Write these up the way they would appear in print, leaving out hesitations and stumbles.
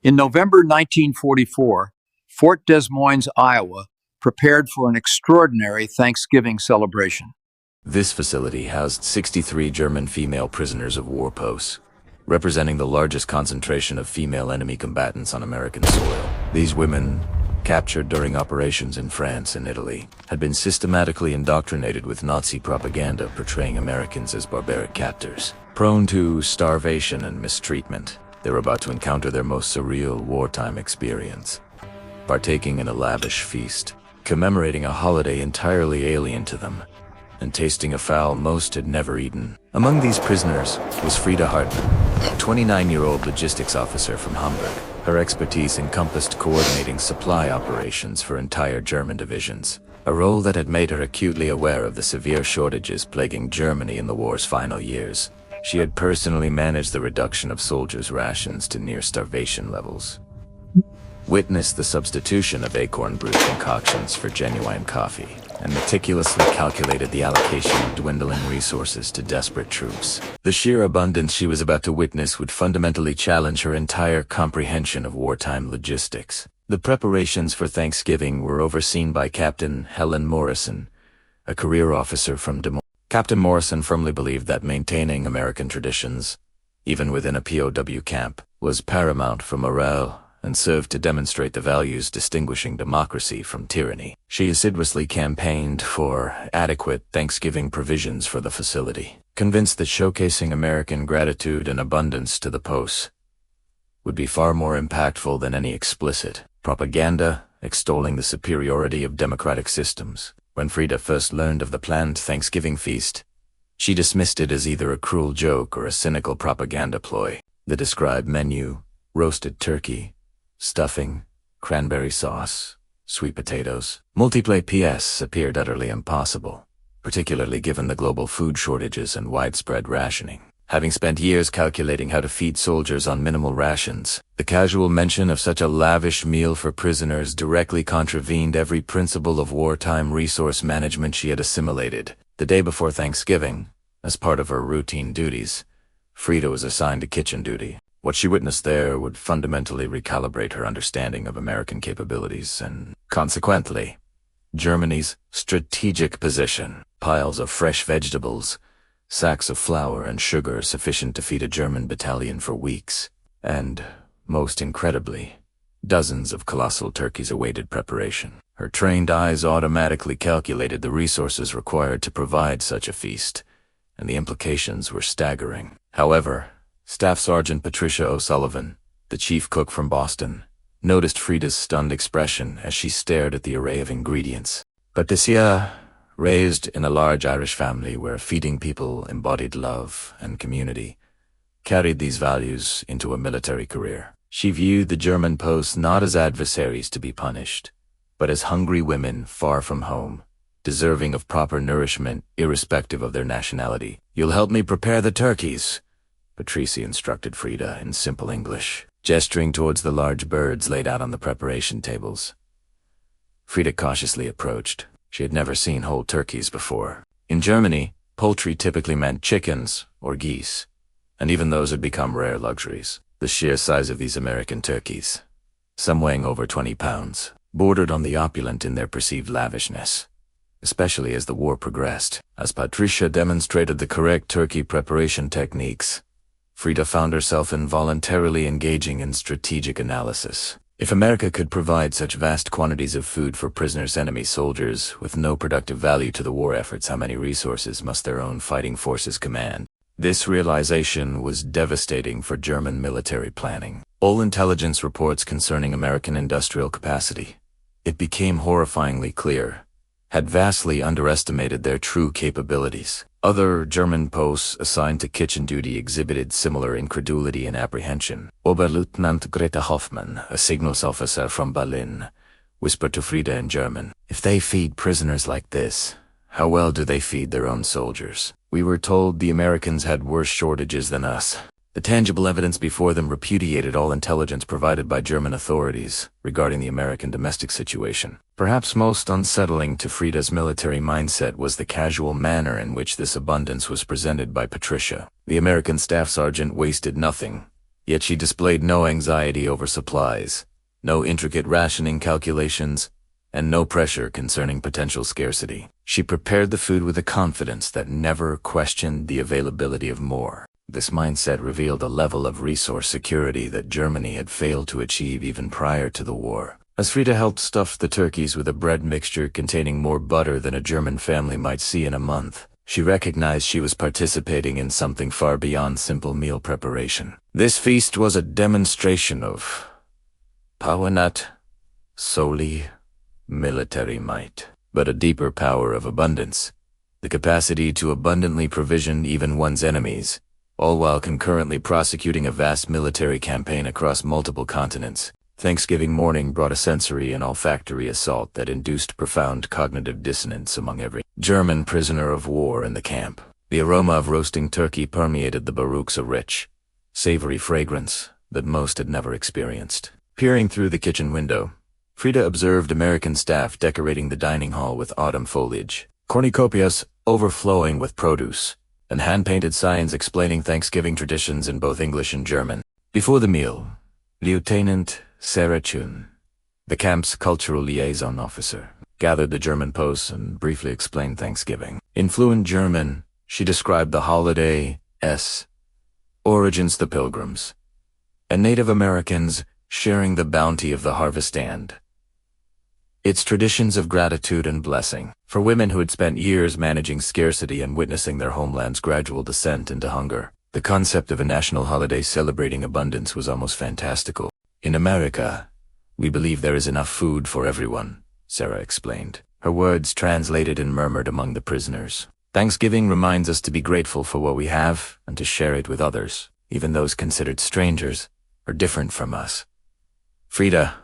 In November 1944, Fort Des Moines, Iowa, prepared for an extraordinary Thanksgiving celebration. This facility housed 63 German female prisoners of war posts, representing the largest concentration of female enemy combatants on American soil. These women, captured during operations in France and Italy, had been systematically indoctrinated with Nazi propaganda portraying Americans as barbaric captors. Prone to starvation and mistreatment, they were about to encounter their most surreal wartime experience, partaking in a lavish feast, commemorating a holiday entirely alien to them, and tasting a fowl most had never eaten. Among these prisoners was Frieda Hartmann, a 29-year-old logistics officer from Hamburg. Her expertise encompassed coordinating supply operations for entire German divisions, a role that had made her acutely aware of the severe shortages plaguing Germany in the war's final years. She had personally managed the reduction of soldiers' rations to near starvation levels, witnessed the substitution of acorn brewed concoctions for genuine coffee, and meticulously calculated the allocation of dwindling resources to desperate troops. The sheer abundance she was about to witness would fundamentally challenge her entire comprehension of wartime logistics. The preparations for Thanksgiving were overseen by Captain Helen Morrison, a career officer from Des Moines. Captain Morrison firmly believed that maintaining American traditions, even within a POW camp, was paramount for morale and served to demonstrate the values distinguishing democracy from tyranny. She assiduously campaigned for adequate Thanksgiving provisions for the facility, convinced that showcasing American gratitude and abundance to the posts would be far more impactful than any explicit propaganda extolling the superiority of democratic systems. When Frieda first learned of the planned Thanksgiving feast, she dismissed it as either a cruel joke or a cynical propaganda ploy. The described menu: roasted turkey, stuffing, cranberry sauce, sweet potatoes, multiple PS appeared utterly impossible, particularly given the global food shortages and widespread rationing. Having spent years calculating how to feed soldiers on minimal rations, the casual mention of such a lavish meal for prisoners directly contravened every principle of wartime resource management she had assimilated. The day before Thanksgiving, as part of her routine duties, Frieda was assigned to kitchen duty. What she witnessed there would fundamentally recalibrate her understanding of American capabilities and, consequently, Germany's strategic position. Piles of fresh vegetables, sacks of flour and sugar sufficient to feed a German battalion for weeks, and, most incredibly, dozens of colossal turkeys awaited preparation. Her trained eyes automatically calculated the resources required to provide such a feast, and the implications were staggering. However, Staff Sergeant Patricia O'Sullivan, the chief cook from Boston, noticed Frieda's stunned expression as she stared at the array of ingredients. Patricia, raised in a large Irish family where feeding people embodied love and community, carried these values into a military career. She viewed the German posts not as adversaries to be punished, but as hungry women far from home, deserving of proper nourishment irrespective of their nationality. "You'll help me prepare the turkeys," Patricia instructed Frieda in simple English, gesturing towards the large birds laid out on the preparation tables. Frieda cautiously approached. She had never seen whole turkeys before. In Germany, poultry typically meant chickens or geese, and even those had become rare luxuries. The sheer size of these American turkeys, some weighing over 20 pounds, bordered on the opulent in their perceived lavishness, especially as the war progressed. As Patricia demonstrated the correct turkey preparation techniques, Frieda found herself involuntarily engaging in strategic analysis. If America could provide such vast quantities of food for prisoners' enemy soldiers with no productive value to the war efforts, how many resources must their own fighting forces command? This realization was devastating for German military planning. All intelligence reports concerning American industrial capacity, it became horrifyingly clear, had vastly underestimated their true capabilities. Other German posts assigned to kitchen duty exhibited similar incredulity and apprehension. Oberleutnant Greta Hoffmann, a signals officer from Berlin, whispered to Frieda in German, "If they feed prisoners like this, how well do they feed their own soldiers? We were told the Americans had worse shortages than us." The tangible evidence before them repudiated all intelligence provided by German authorities regarding the American domestic situation. Perhaps most unsettling to Frieda's military mindset was the casual manner in which this abundance was presented by Patricia. The American staff sergeant wasted nothing, Yet she displayed no anxiety over supplies, no intricate rationing calculations, and no pressure concerning potential scarcity. She prepared the food with a confidence that never questioned the availability of more. This mindset revealed a level of resource security that Germany had failed to achieve even prior to the war. As Frida helped stuff the turkeys with a bread mixture containing more butter than a German family might see in a month, she recognized she was participating in something far beyond simple meal preparation. This feast was a demonstration of power, not solely military might, but a deeper power of abundance, the capacity to abundantly provision even one's enemies, all while concurrently prosecuting a vast military campaign across multiple continents. Thanksgiving morning brought a sensory and olfactory assault that induced profound cognitive dissonance among every German prisoner of war in the camp. The aroma of roasting turkey permeated the barouches, a rich, savory fragrance that most had never experienced. Peering through the kitchen window, Frida observed American staff decorating the dining hall with autumn foliage, cornucopias overflowing with produce, and hand-painted signs explaining Thanksgiving traditions in both English and German. Before the meal, Lieutenant Sarah Chun, the camp's cultural liaison officer, gathered the German posts and briefly explained Thanksgiving. In fluent German, she described the holiday's origins: the Pilgrims, and Native Americans sharing the bounty of the harvest, and its traditions of gratitude and blessing. For women who had spent years managing scarcity and witnessing their homeland's gradual descent into hunger, the concept of a national holiday celebrating abundance was almost fantastical. In America, we believe there is enough food for everyone, Sarah explained, her words translated and murmured among the prisoners. Thanksgiving reminds us to be grateful for what we have and to share it with others, even those considered strangers or different from us. Frida,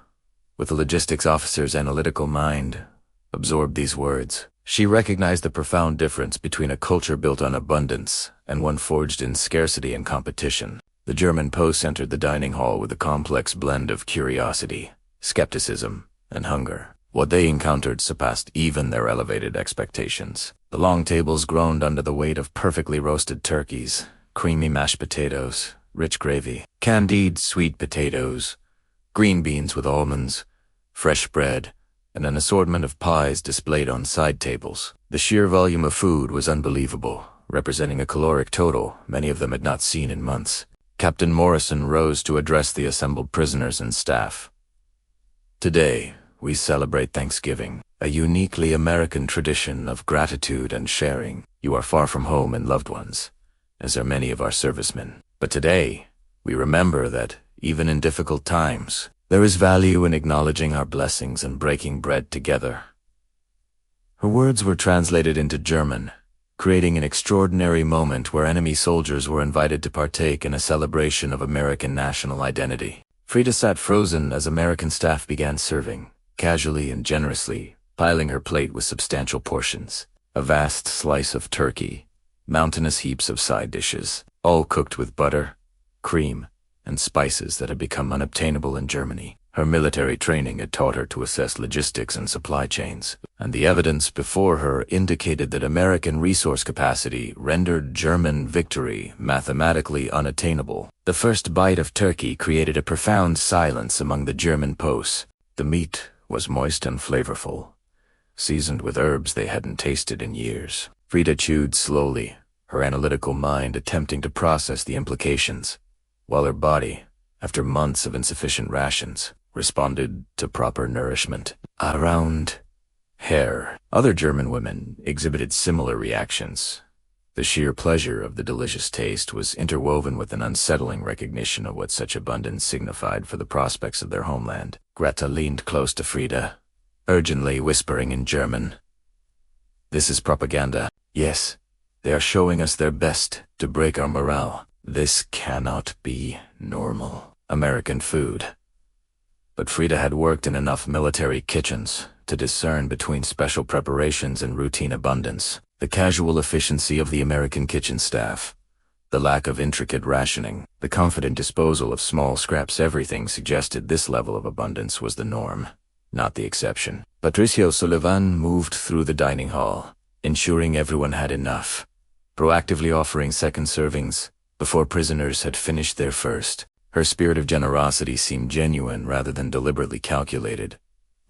with the logistics officer's analytical mind, absorbed these words. She recognized the profound difference between a culture built on abundance and one forged in scarcity and competition. The German posts entered the dining hall with a complex blend of curiosity, skepticism, and hunger. What they encountered surpassed even their elevated expectations. The long tables groaned under the weight of perfectly roasted turkeys, creamy mashed potatoes, rich gravy, candied sweet potatoes, green beans with almonds, fresh bread, and an assortment of pies displayed on side tables. The sheer volume of food was unbelievable, representing a caloric total many of them had not seen in months. Captain Morrison rose to address the assembled prisoners and staff. Today, we celebrate Thanksgiving, a uniquely American tradition of gratitude and sharing. You are far from home and loved ones, as are many of our servicemen. But today, we remember that, even in difficult times, there is value in acknowledging our blessings and breaking bread together. Her words were translated into German, creating an extraordinary moment where enemy soldiers were invited to partake in a celebration of American national identity. Frida sat frozen as American staff began serving, casually and generously, piling her plate with substantial portions. A vast slice of turkey, mountainous heaps of side dishes, all cooked with butter, cream, and spices that had become unobtainable in Germany. Her military training had taught her to assess logistics and supply chains, and the evidence before her indicated that American resource capacity rendered German victory mathematically unattainable. The first bite of turkey created a profound silence among the German posts. The meat was moist and flavorful, seasoned with herbs they hadn't tasted in years. Frida chewed slowly, her analytical mind attempting to process the implications, while her body, after months of insufficient rations, responded to proper nourishment. Around her, other German women exhibited similar reactions. The sheer pleasure of the delicious taste was interwoven with an unsettling recognition of what such abundance signified for the prospects of their homeland. Greta leaned close to Frida, urgently whispering in German, "This is propaganda. Yes, they are showing us their best to break our morale. This cannot be normal American food." But Frida had worked in enough military kitchens to discern between special preparations and routine abundance. The casual efficiency of the American kitchen staff, the lack of intricate rationing, the confident disposal of small scraps, everything suggested this level of abundance was the norm, not the exception. Patricio Sullivan moved through the dining hall, ensuring everyone had enough, proactively offering second servings before prisoners had finished their first. Her spirit of generosity seemed genuine rather than deliberately calculated,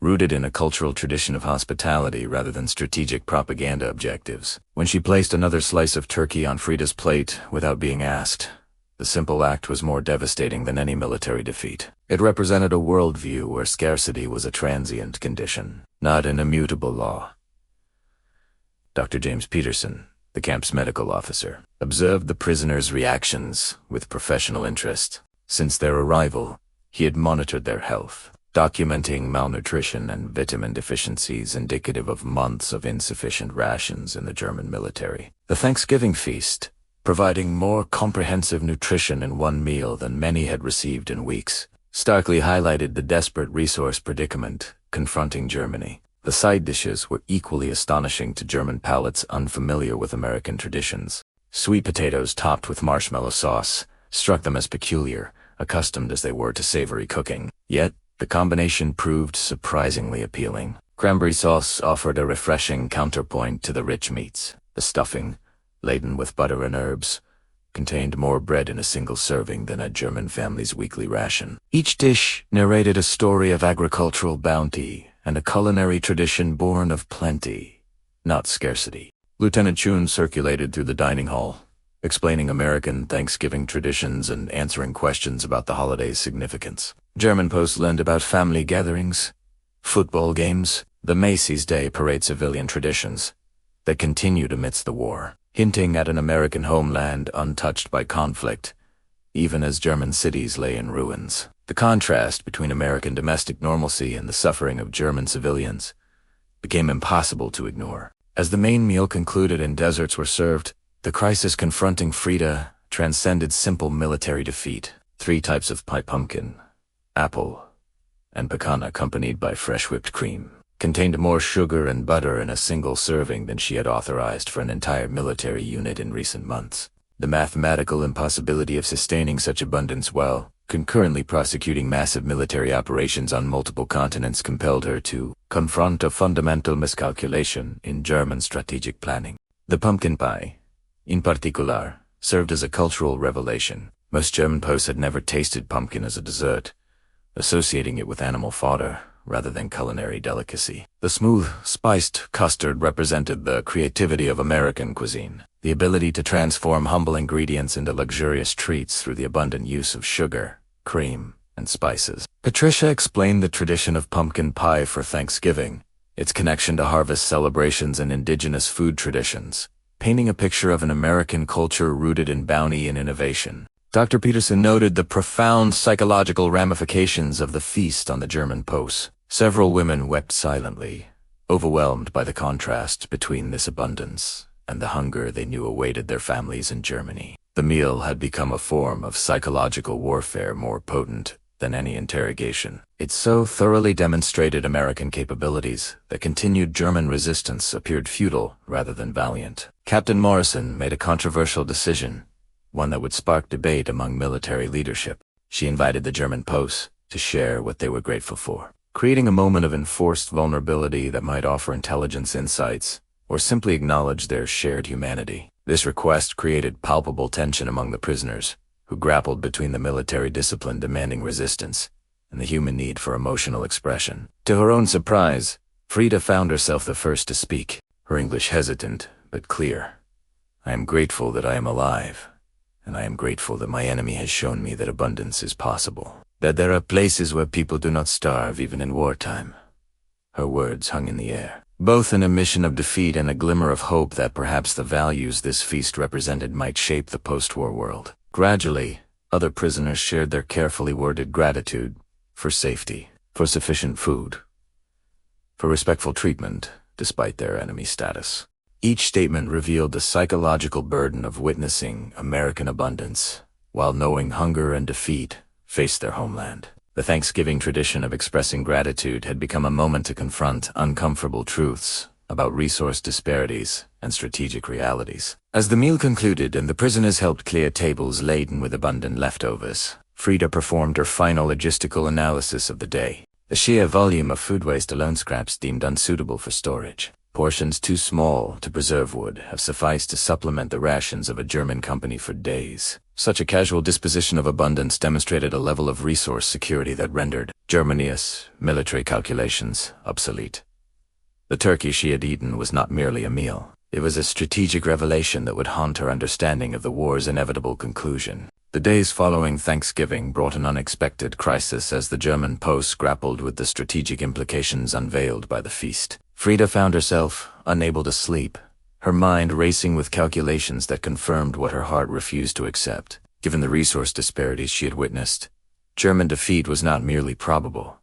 rooted in a cultural tradition of hospitality rather than strategic propaganda objectives. When she placed another slice of turkey on Frida's plate without being asked, the simple act was more devastating than any military defeat. It represented a worldview where scarcity was a transient condition, not an immutable law. Dr. James Peterson, the camp's medical officer, observed the prisoners' reactions with professional interest. Since their arrival, he had monitored their health, documenting malnutrition and vitamin deficiencies indicative of months of insufficient rations in the German military. The Thanksgiving feast, providing more comprehensive nutrition in one meal than many had received in weeks, starkly highlighted the desperate resource predicament confronting Germany. The side dishes were equally astonishing to German palates unfamiliar with American traditions. Sweet potatoes topped with marshmallow sauce struck them as peculiar, accustomed as they were to savory cooking. Yet, the combination proved surprisingly appealing. Cranberry sauce offered a refreshing counterpoint to the rich meats. The stuffing, laden with butter and herbs, contained more bread in a single serving than a German family's weekly ration. Each dish narrated a story of agricultural bounty and a culinary tradition born of plenty, not scarcity. Lieutenant Chun circulated through the dining hall, explaining American Thanksgiving traditions and answering questions about the holiday's significance. German posts learned about family gatherings, football games, the Macy's Day Parade civilian traditions that continued amidst the war, hinting at an American homeland untouched by conflict, even as German cities lay in ruins. The contrast between American domestic normalcy and the suffering of German civilians became impossible to ignore. As the main meal concluded and desserts were served, the crisis confronting Frida transcended simple military defeat. 3 types of pie: pumpkin, apple, and pecan, accompanied by fresh whipped cream, contained more sugar and butter in a single serving than she had authorized for an entire military unit in recent months. The mathematical impossibility of sustaining such abundance while concurrently prosecuting massive military operations on multiple continents compelled her to confront a fundamental miscalculation in German strategic planning. The pumpkin pie, in particular, served as a cultural revelation. Most German posts had never tasted pumpkin as a dessert, associating it with animal fodder rather than culinary delicacy. The smooth, spiced custard represented the creativity of American cuisine, the ability to transform humble ingredients into luxurious treats through the abundant use of sugar, cream, and spices. Patricia explained the tradition of pumpkin pie for Thanksgiving, its connection to harvest celebrations and indigenous food traditions, painting a picture of an American culture rooted in bounty and innovation. Dr. Peterson noted the profound psychological ramifications of the feast on the German posts. Several women wept silently, overwhelmed by the contrast between this abundance and the hunger they knew awaited their families in Germany. The meal had become a form of psychological warfare more potent than any interrogation. It so thoroughly demonstrated American capabilities that continued German resistance appeared futile rather than valiant. Captain Morrison made a controversial decision, one that would spark debate among military leadership. She invited the German posts to share what they were grateful for, creating a moment of enforced vulnerability that might offer intelligence insights or simply acknowledge their shared humanity. This request created palpable tension among the prisoners, who grappled between the military discipline demanding resistance and the human need for emotional expression. To her own surprise, Frida found herself the first to speak, her English hesitant but clear. "I am grateful that I am alive. And I am grateful that my enemy has shown me that abundance is possible, that there are places where people do not starve even in wartime." Her words hung in the air, both an admission of defeat and a glimmer of hope that perhaps the values this feast represented might shape the post-war world. Gradually, other prisoners shared their carefully worded gratitude for safety, for sufficient food, for respectful treatment despite their enemy status. Each statement revealed the psychological burden of witnessing American abundance, while knowing hunger and defeat faced their homeland. The Thanksgiving tradition of expressing gratitude had become a moment to confront uncomfortable truths about resource disparities and strategic realities. As the meal concluded and the prisoners helped clear tables laden with abundant leftovers, Frida performed her final logistical analysis of the day. The sheer volume of food waste alone scraps deemed unsuitable for storage. Portions too small to preserve would have sufficed to supplement the rations of a German company for days. Such a casual disposition of abundance demonstrated a level of resource security that rendered Germany's military calculations obsolete. The turkey she had eaten was not merely a meal. It was a strategic revelation that would haunt her understanding of the war's inevitable conclusion. The days following Thanksgiving brought an unexpected crisis as the German posts grappled with the strategic implications unveiled by the feast. Frida found herself unable to sleep, her mind racing with calculations that confirmed what her heart refused to accept. Given the resource disparities she had witnessed, German defeat was not merely probable,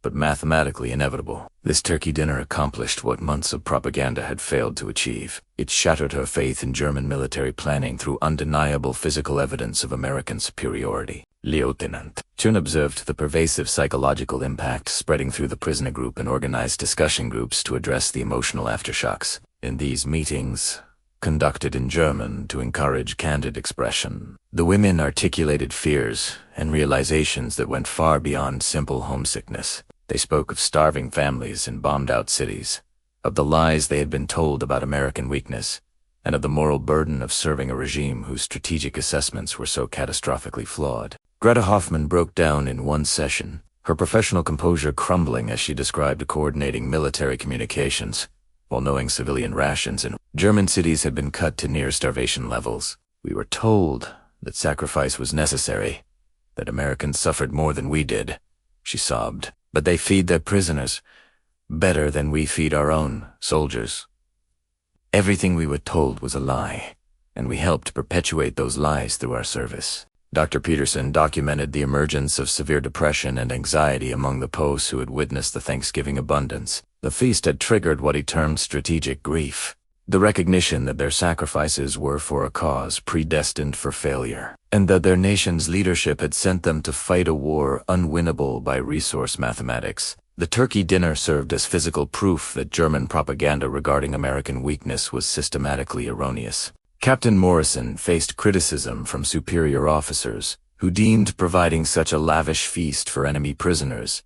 but mathematically inevitable. This turkey dinner accomplished what months of propaganda had failed to achieve. It shattered her faith in German military planning through undeniable physical evidence of American superiority. Lieutenant Chun observed the pervasive psychological impact spreading through the prisoner group and organized discussion groups to address the emotional aftershocks. In these meetings, conducted in German to encourage candid expression, the women articulated fears and realizations that went far beyond simple homesickness. They spoke of starving families in bombed-out cities, of the lies they had been told about American weakness, and of the moral burden of serving a regime whose strategic assessments were so catastrophically flawed. Greta Hoffman broke down in one session, her professional composure crumbling as she described coordinating military communications, while knowing civilian rations in German cities had been cut to near starvation levels. We were told that sacrifice was necessary, that Americans suffered more than we did, she sobbed. But they feed their prisoners better than we feed our own soldiers. Everything we were told was a lie, and we helped perpetuate those lies through our service. Dr. Peterson documented the emergence of severe depression and anxiety among the posts who had witnessed the Thanksgiving abundance. The feast had triggered what he termed strategic grief, the recognition that their sacrifices were for a cause predestined for failure, and that their nation's leadership had sent them to fight a war unwinnable by resource mathematics. The turkey dinner served as physical proof that German propaganda regarding American weakness was systematically erroneous. Captain Morrison faced criticism from superior officers who deemed providing such a lavish feast for enemy prisoners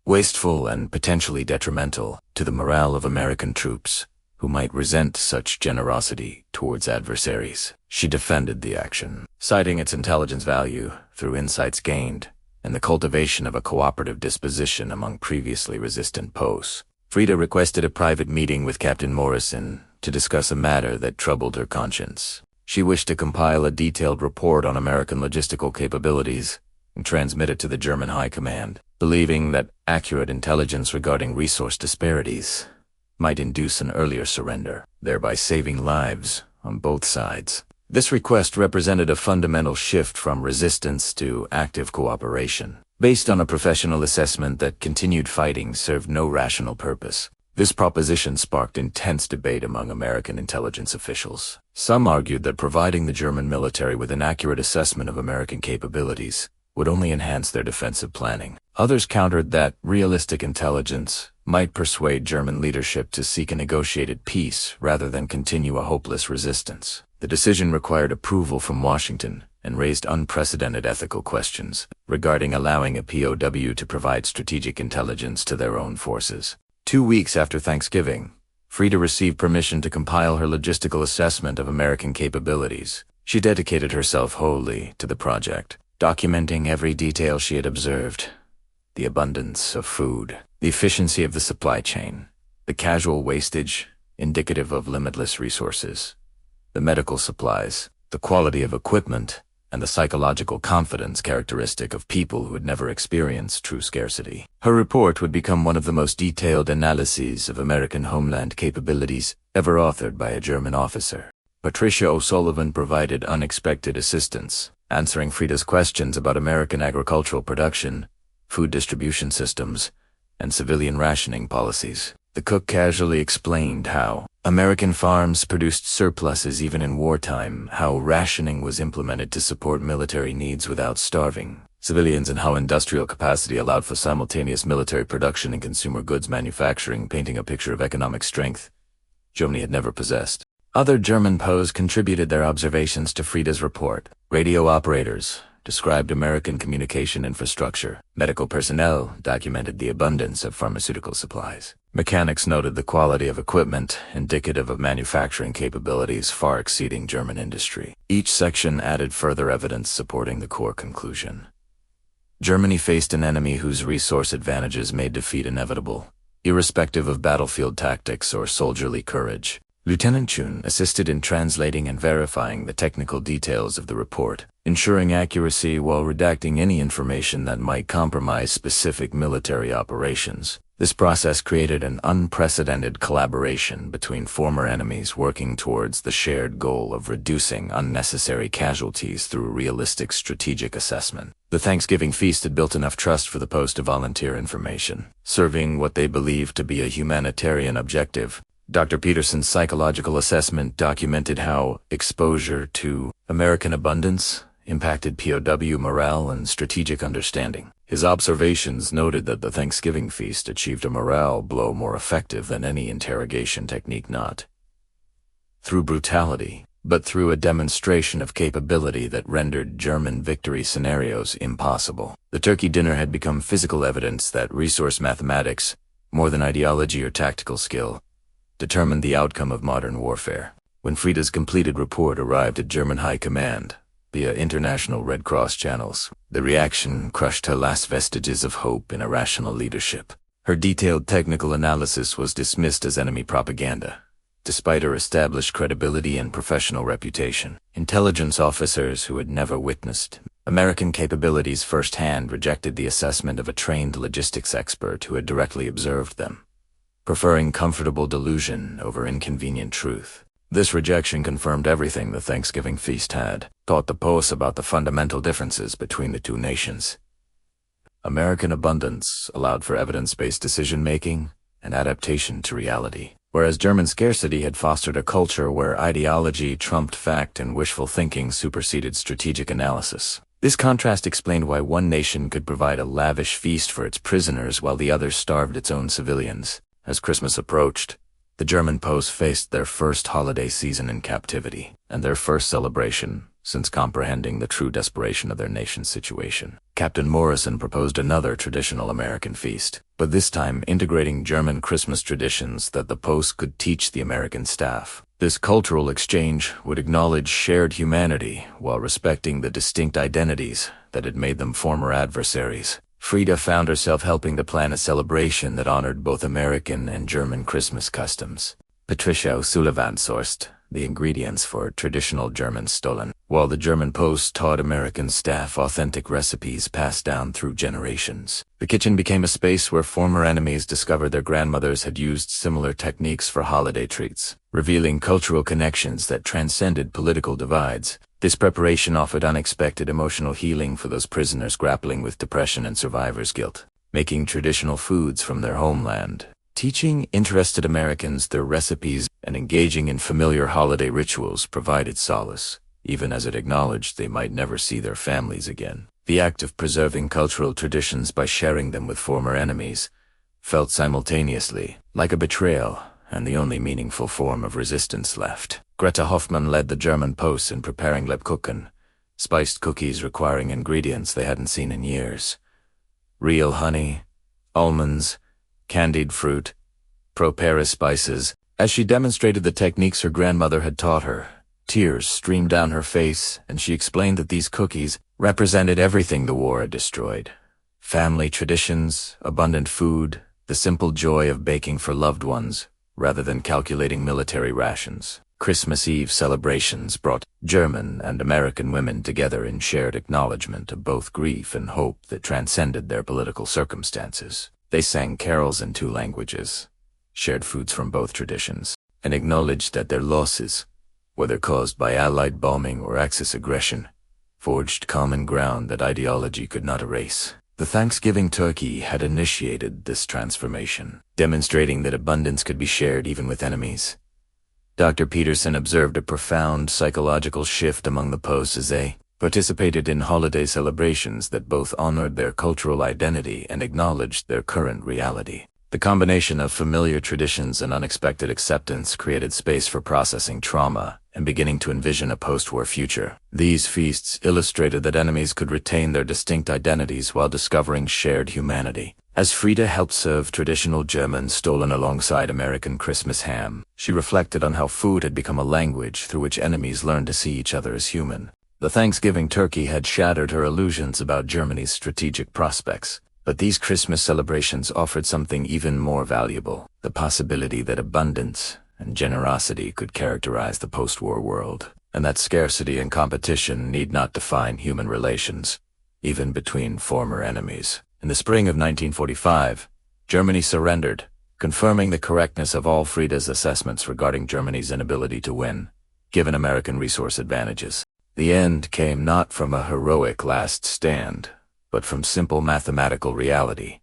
wasteful and potentially detrimental to the morale of American troops, who might resent such generosity towards adversaries. She defended the action, citing its intelligence value through insights gained and the cultivation of a cooperative disposition among previously resistant posts. Frida requested a private meeting with Captain Morrison to discuss a matter that troubled her conscience. She wished to compile a detailed report on American logistical capabilities and transmit it to the German High Command, believing that accurate intelligence regarding resource disparities might induce an earlier surrender, thereby saving lives on both sides. This request represented a fundamental shift from resistance to active cooperation, based on a professional assessment that continued fighting served no rational purpose. This proposition sparked intense debate among American intelligence officials. Some argued that providing the German military with an accurate assessment of American capabilities would only enhance their defensive planning. Others countered that realistic intelligence might persuade German leadership to seek a negotiated peace rather than continue a hopeless resistance. The decision required approval from Washington and raised unprecedented ethical questions regarding allowing a POW to provide strategic intelligence to their own forces. 2 weeks after Thanksgiving, Frida received permission to compile her logistical assessment of American capabilities. She dedicated herself wholly to the project, documenting every detail she had observed: the abundance of food, the efficiency of the supply chain, the casual wastage indicative of limitless resources, the medical supplies, the quality of equipment, and the psychological confidence characteristic of people who had never experienced true scarcity. Her report would become one of the most detailed analyses of American homeland capabilities ever authored by a German officer. Patricia O'Sullivan provided unexpected assistance, answering Frida's questions about American agricultural production, food distribution systems, and civilian rationing policies. The cook casually explained how American farms produced surpluses even in wartime, how rationing was implemented to support military needs without starving civilians, and how industrial capacity allowed for simultaneous military production and consumer goods manufacturing, painting a picture of economic strength Germany had never possessed. Other German POWs contributed their observations to Frida's report. Radio operators described American communication infrastructure. Medical personnel documented the abundance of pharmaceutical supplies. Mechanics noted the quality of equipment, indicative of manufacturing capabilities far exceeding German industry. Each section added further evidence supporting the core conclusion. Germany faced an enemy whose resource advantages made defeat inevitable, irrespective of battlefield tactics or soldierly courage. Lieutenant Chun assisted in translating and verifying the technical details of the report, ensuring accuracy while redacting any information that might compromise specific military operations. This process created an unprecedented collaboration between former enemies working towards the shared goal of reducing unnecessary casualties through realistic strategic assessment. The Thanksgiving feast had built enough trust for the Post to volunteer information, serving what they believed to be a humanitarian objective. Dr. Peterson's psychological assessment documented how exposure to American abundance impacted POW morale and strategic understanding. His observations noted that the Thanksgiving feast achieved a morale blow more effective than any interrogation technique, not through brutality, but through a demonstration of capability that rendered German victory scenarios impossible. The turkey dinner had become physical evidence that resource mathematics, more than ideology or tactical skill, determined the outcome of modern warfare. When Frieda's completed report arrived at German High Command, via international Red Cross channels, the reaction crushed her last vestiges of hope in a rational leadership. Her detailed technical analysis was dismissed as enemy propaganda, despite her established credibility and professional reputation. Intelligence officers who had never witnessed American capabilities firsthand rejected the assessment of a trained logistics expert who had directly observed them, preferring comfortable delusion over inconvenient truth. This rejection confirmed everything the Thanksgiving feast had taught the POWs about the fundamental differences between the two nations. American abundance allowed for evidence-based decision-making and adaptation to reality, whereas German scarcity had fostered a culture where ideology trumped fact and wishful thinking superseded strategic analysis. This contrast explained why one nation could provide a lavish feast for its prisoners while the other starved its own civilians. As Christmas approached, the German POWs faced their first holiday season in captivity, and their first celebration since comprehending the true desperation of their nation's situation. Captain Morrison proposed another traditional American feast, but this time integrating German Christmas traditions that the POWs could teach the American staff. This cultural exchange would acknowledge shared humanity while respecting the distinct identities that had made them former adversaries. Frieda found herself helping to plan a celebration that honored both American and German Christmas customs. Patricia O'Sullivan sourced the ingredients for traditional German Stollen, while the German POWs taught American staff authentic recipes passed down through generations. The kitchen became a space where former enemies discovered their grandmothers had used similar techniques for holiday treats, revealing cultural connections that transcended political divides. This preparation offered unexpected emotional healing for those prisoners grappling with depression and survivor's guilt, making traditional foods from their homeland, teaching interested Americans their recipes, and engaging in familiar holiday rituals provided solace, even as it acknowledged they might never see their families again. The act of preserving cultural traditions by sharing them with former enemies felt simultaneously like a betrayal and the only meaningful form of resistance left. Greta Hoffmann led the German POWs in preparing Lebkuchen, spiced cookies requiring ingredients they hadn't seen in years. Real honey, almonds, candied fruit, propolis spices. As she demonstrated the techniques her grandmother had taught her, tears streamed down her face, and she explained that these cookies represented everything the war had destroyed. Family traditions, abundant food, the simple joy of baking for loved ones, rather than calculating military rations. Christmas Eve celebrations brought German and American women together in shared acknowledgement of both grief and hope that transcended their political circumstances. They sang carols in 2 languages, shared foods from both traditions, and acknowledged that their losses, whether caused by Allied bombing or Axis aggression, forged common ground that ideology could not erase. The Thanksgiving turkey had initiated this transformation, demonstrating that abundance could be shared even with enemies. Dr. Peterson observed a profound psychological shift among the POWs as they participated in holiday celebrations that both honored their cultural identity and acknowledged their current reality. The combination of familiar traditions and unexpected acceptance created space for processing trauma and beginning to envision a post-war future. These feasts illustrated that enemies could retain their distinct identities while discovering shared humanity. As Frida helped serve traditional German stolen alongside American Christmas ham, she reflected on how food had become a language through which enemies learned to see each other as human. The Thanksgiving turkey had shattered her illusions about Germany's strategic prospects. But these Christmas celebrations offered something even more valuable, the possibility that abundance and generosity could characterize the post-war world, and that scarcity and competition need not define human relations, even between former enemies. In the spring of 1945, Germany surrendered, confirming the correctness of all Frida's assessments regarding Germany's inability to win, given American resource advantages. The end came not from a heroic last stand, but from simple mathematical reality.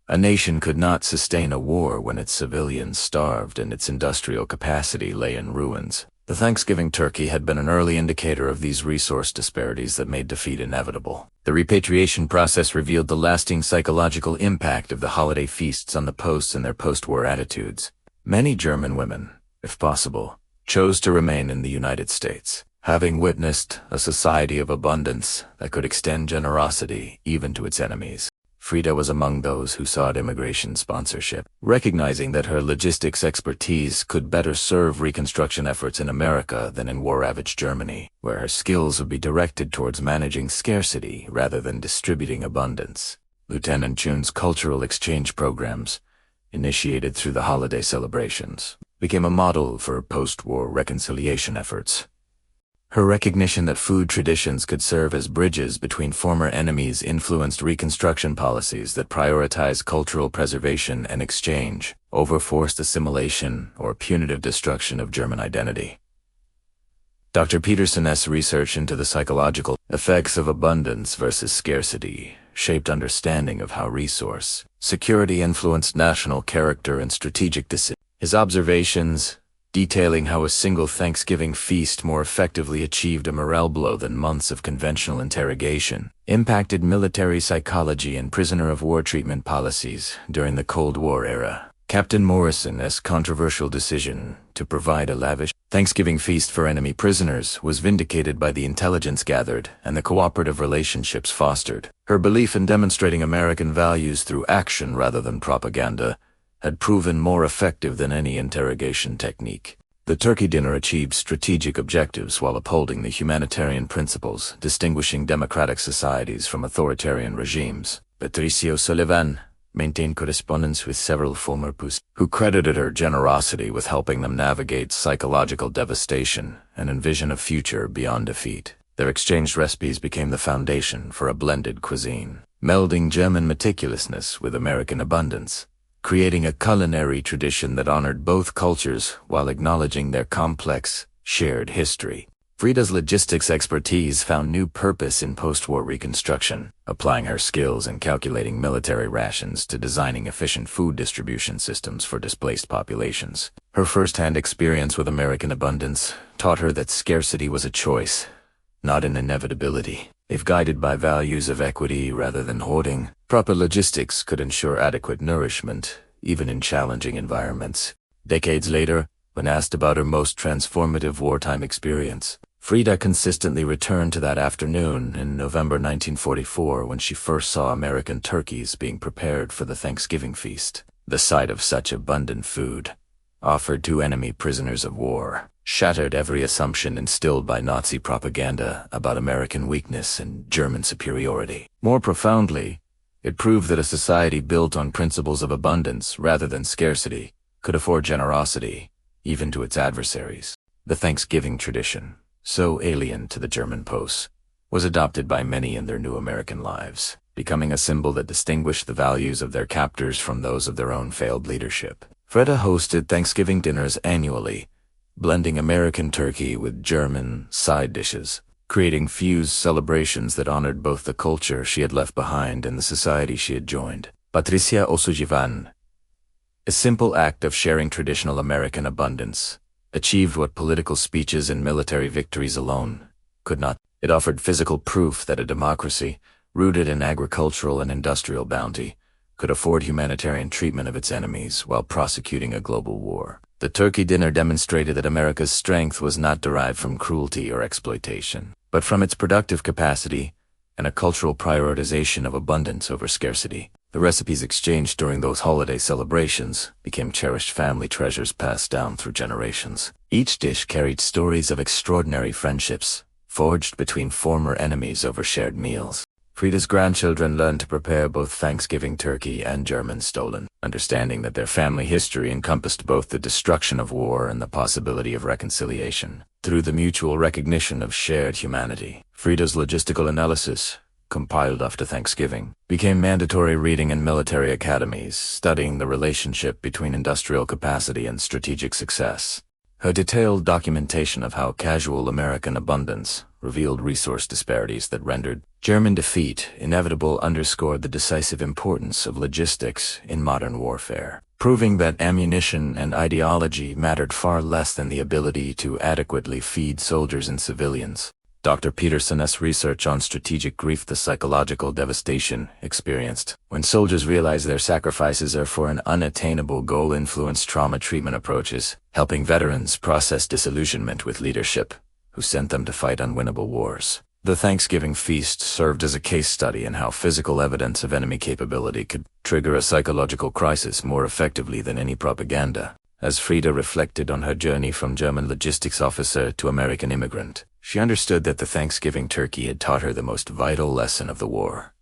A nation could not sustain a war when its civilians starved and its industrial capacity lay in ruins. The Thanksgiving turkey had been an early indicator of these resource disparities that made defeat inevitable. The repatriation process revealed the lasting psychological impact of the holiday feasts on the posts and their post-war attitudes. Many German women, if possible, chose to remain in the United States, having witnessed a society of abundance that could extend generosity even to its enemies. Frida was among those who sought immigration sponsorship, recognizing that her logistics expertise could better serve reconstruction efforts in America than in war-ravaged Germany, where her skills would be directed towards managing scarcity rather than distributing abundance. Lieutenant Jun's cultural exchange programs, initiated through the holiday celebrations, became a model for post-war reconciliation efforts. Her recognition that food traditions could serve as bridges between former enemies influenced Reconstruction policies that prioritize cultural preservation and exchange over forced assimilation or punitive destruction of German identity. Dr. Peterson's research into the psychological effects of abundance versus scarcity shaped understanding of how resource security influenced national character and strategic decisions. His observations, detailing how a single Thanksgiving feast more effectively achieved a morale blow than months of conventional interrogation, impacted military psychology and prisoner-of-war treatment policies during the Cold War era. Captain Morrison's controversial decision to provide a lavish Thanksgiving feast for enemy prisoners was vindicated by the intelligence gathered and the cooperative relationships fostered. Her belief in demonstrating American values through action rather than propaganda had proven more effective than any interrogation technique. The turkey dinner achieved strategic objectives while upholding the humanitarian principles distinguishing democratic societies from authoritarian regimes. Patricia O'Sullivan maintained correspondence with several former POWs, who credited her generosity with helping them navigate psychological devastation and envision a future beyond defeat. Their exchanged recipes became the foundation for a blended cuisine, melding German meticulousness with American abundance, creating a culinary tradition that honored both cultures while acknowledging their complex, shared history. Frida's logistics expertise found new purpose in post-war reconstruction, applying her skills in calculating military rations to designing efficient food distribution systems for displaced populations. Her first-hand experience with American abundance taught her that scarcity was a choice, not an inevitability. If guided by values of equity rather than hoarding, proper logistics could ensure adequate nourishment, even in challenging environments. Decades later, when asked about her most transformative wartime experience, Frida consistently returned to that afternoon in November 1944 when she first saw American turkeys being prepared for the Thanksgiving feast. The sight of such abundant food, offered to enemy prisoners of war, shattered every assumption instilled by Nazi propaganda about American weakness and German superiority. More profoundly, it proved that a society built on principles of abundance rather than scarcity could afford generosity, even to its adversaries. The Thanksgiving tradition, so alien to the German POWs, was adopted by many in their new American lives, becoming a symbol that distinguished the values of their captors from those of their own failed leadership. Frida hosted Thanksgiving dinners annually, blending American turkey with German side dishes, creating fused celebrations that honored both the culture she had left behind and the society she had joined. Patricia O'Sullivan, a simple act of sharing traditional American abundance, achieved what political speeches and military victories alone could not. It offered physical proof that a democracy, rooted in agricultural and industrial bounty, could afford humanitarian treatment of its enemies while prosecuting a global war. The turkey dinner demonstrated that America's strength was not derived from cruelty or exploitation, but from its productive capacity and a cultural prioritization of abundance over scarcity. The recipes exchanged during those holiday celebrations became cherished family treasures passed down through generations. Each dish carried stories of extraordinary friendships, forged between former enemies over shared meals. Frida's grandchildren learned to prepare both Thanksgiving turkey and German stollen, understanding that their family history encompassed both the destruction of war and the possibility of reconciliation. Through the mutual recognition of shared humanity, Frida's logistical analysis, compiled after Thanksgiving, became mandatory reading in military academies, studying the relationship between industrial capacity and strategic success. Her detailed documentation of how casual American abundance revealed resource disparities that rendered German defeat inevitable underscored the decisive importance of logistics in modern warfare, proving that ammunition and ideology mattered far less than the ability to adequately feed soldiers and civilians. Dr. Peterson's research on strategic grief, the psychological devastation experienced when soldiers realize their sacrifices are for an unattainable goal, influenced trauma treatment approaches, helping veterans process disillusionment with leadership who sent them to fight unwinnable wars. The Thanksgiving feast served as a case study in how physical evidence of enemy capability could trigger a psychological crisis more effectively than any propaganda. As Frida reflected on her journey from German logistics officer to American immigrant, she understood that the Thanksgiving turkey had taught her the most vital lesson of the war: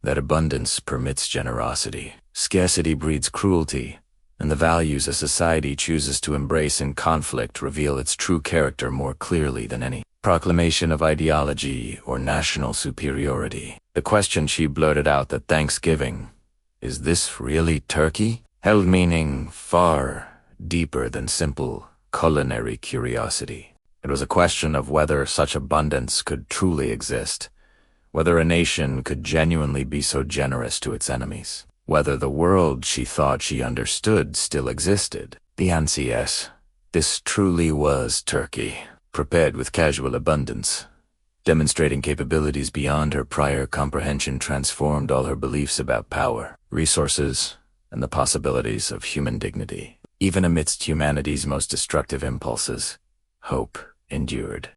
that abundance permits generosity, scarcity breeds cruelty, and the values a society chooses to embrace in conflict reveal its true character more clearly than any proclamation of ideology or national superiority. The question she blurted out at Thanksgiving, "Is this really turkey?" held meaning far deeper than simple culinary curiosity. It was a question of whether such abundance could truly exist, whether a nation could genuinely be so generous to its enemies, whether the world she thought she understood still existed. The answer is yes. This truly was turkey, prepared with casual abundance. Demonstrating capabilities beyond her prior comprehension transformed all her beliefs about power, resources, and the possibilities of human dignity. Even amidst humanity's most destructive impulses, hope endured.